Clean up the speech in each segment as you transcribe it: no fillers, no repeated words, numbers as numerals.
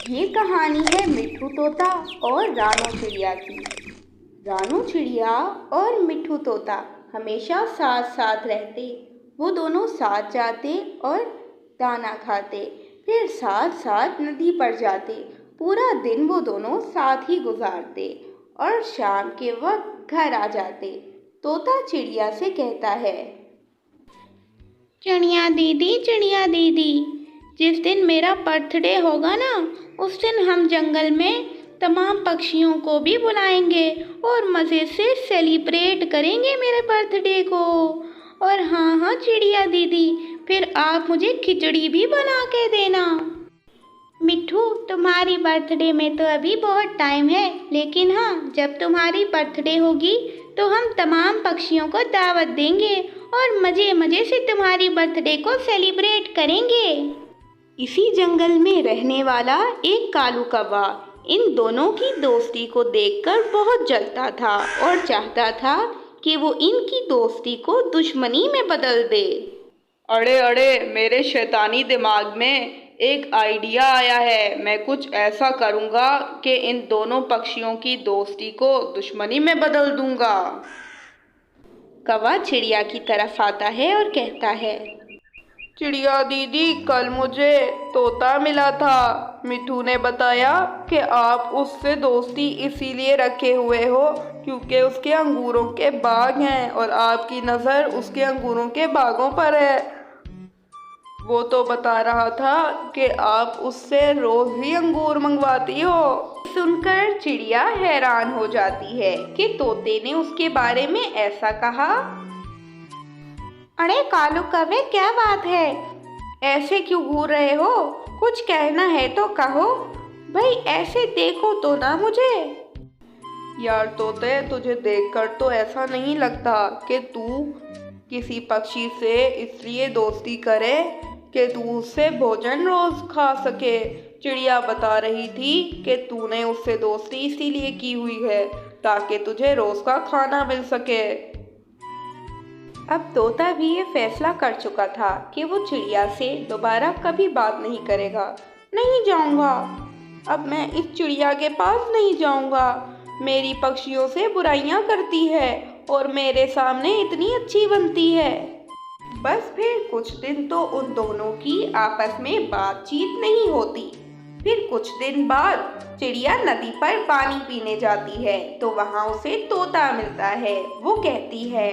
ये कहानी है मिट्ठू तोता और रानू चिड़िया की। रानू चिड़िया और मिट्ठू तोता हमेशा साथ साथ रहते। वो दोनों साथ जाते और दाना खाते, फिर साथ साथ नदी पर जाते। पूरा दिन वो दोनों साथ ही गुजारते और शाम के वक्त घर आ जाते। तोता चिड़िया से कहता है, चिड़िया दीदी, जिस दिन मेरा बर्थडे होगा ना, उस दिन हम जंगल में तमाम पक्षियों को भी बुलाएंगे और मज़े से सेलिब्रेट करेंगे मेरे बर्थडे को। और हाँ चिड़िया दीदी, फिर आप मुझे खिचड़ी भी बना के देना। मिट्ठू, तुम्हारी बर्थडे में तो अभी बहुत टाइम है, लेकिन हाँ, जब तुम्हारी बर्थडे होगी तो हम तमाम पक्षियों को दावत देंगे और मज़े मज़े से तुम्हारी बर्थडे को सेलिब्रेट करेंगे। इसी जंगल में रहने वाला एक कालू कौवा इन दोनों की दोस्ती को देखकर बहुत जलता था और चाहता था कि वो इनकी दोस्ती को दुश्मनी में बदल दे। अड़े अड़े, मेरे शैतानी दिमाग में एक आइडिया आया है। मैं कुछ ऐसा करूँगा कि इन दोनों पक्षियों की दोस्ती को दुश्मनी में बदल दूँगा। कौवा चिड़िया की तरफ आता है और कहता है, चिड़िया दीदी, कल मुझे तोता मिला था। मिट्ठू ने बताया कि आप उससे दोस्ती इसीलिए रखे हुए हो क्योंकि उसके अंगूरों के बाग हैं और आपकी नज़र उसके अंगूरों के बागों पर है। वो तो बता रहा था कि आप उससे रोज़ ही अंगूर मंगवाती हो। सुनकर चिड़िया हैरान हो जाती है कि तोते ने उसके बारे में ऐसा कहा। अरे कालू कौवे, क्या बात है? ऐसे क्यों घूर रहे हो? कुछ कहना है तो कहो भाई, ऐसे देखो तो ना मुझे। यार तोते, तुझे देखकर तो ऐसा नहीं लगता कि तू किसी पक्षी से इसलिए दोस्ती करे कि तू उससे भोजन रोज खा सके। चिड़िया बता रही थी कि तूने उससे दोस्ती इसीलिए की हुई है ताकि तुझे रोज का खाना मिल सके। अब तोता भी ये फैसला कर चुका था कि वो चिड़िया से दोबारा कभी बात नहीं करेगा। नहीं जाऊंगा, अब मैं इस चिड़िया के पास नहीं जाऊंगा। मेरी पक्षियों से बुराइयां करती है और मेरे सामने इतनी अच्छी बनती है। बस फिर कुछ दिन तो उन दोनों की आपस में बातचीत नहीं होती। फिर कुछ दिन बाद चिड़िया नदी पर पानी पीने जाती है तो वहाँ उसे तोता मिलता है। वो कहती है,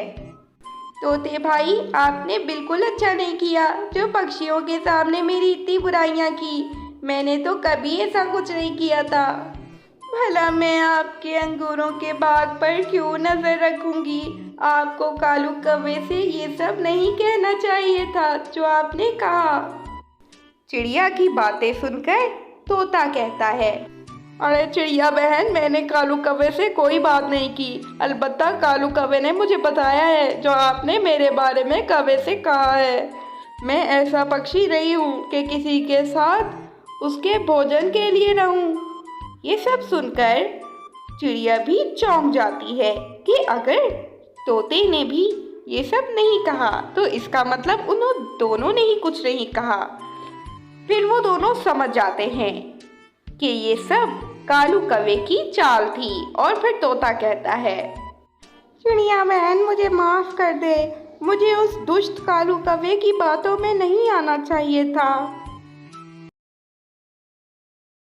तोते भाई, आपने बिल्कुल अच्छा नहीं किया जो पक्षियों के सामने मेरी इतनी बुराइयां की। मैंने तो कभी ऐसा कुछ नहीं किया था। भला मैं आपके अंगूरों के बाग पर क्यों नजर रखूंगी? आपको कालू कौवे से ये सब नहीं कहना चाहिए था जो आपने कहा। चिड़िया की बातें सुनकर तोता कहता है, अरे चिड़िया बहन, मैंने कालू कौवे से कोई बात नहीं की। अलबत्ता कालू कौवे ने मुझे बताया है जो आपने मेरे बारे में कौवे से कहा है। मैं ऐसा पक्षी नहीं हूँ कि किसी के साथ उसके भोजन के लिए रहूँ। ये सब सुनकर चिड़िया भी चौंक जाती है कि अगर तोते ने भी ये सब नहीं कहा तो इसका मतलब उन दोनों ने ही कुछ नहीं कहा। फिर वो दोनों समझ जाते हैं कि ये सब कालू कौवे की चाल थी। और फिर तोता कहता है, चिड़िया बहन, मुझे माफ़ कर दे। मुझे उस दुष्ट कालू कौवे की बातों में नहीं आना चाहिए था।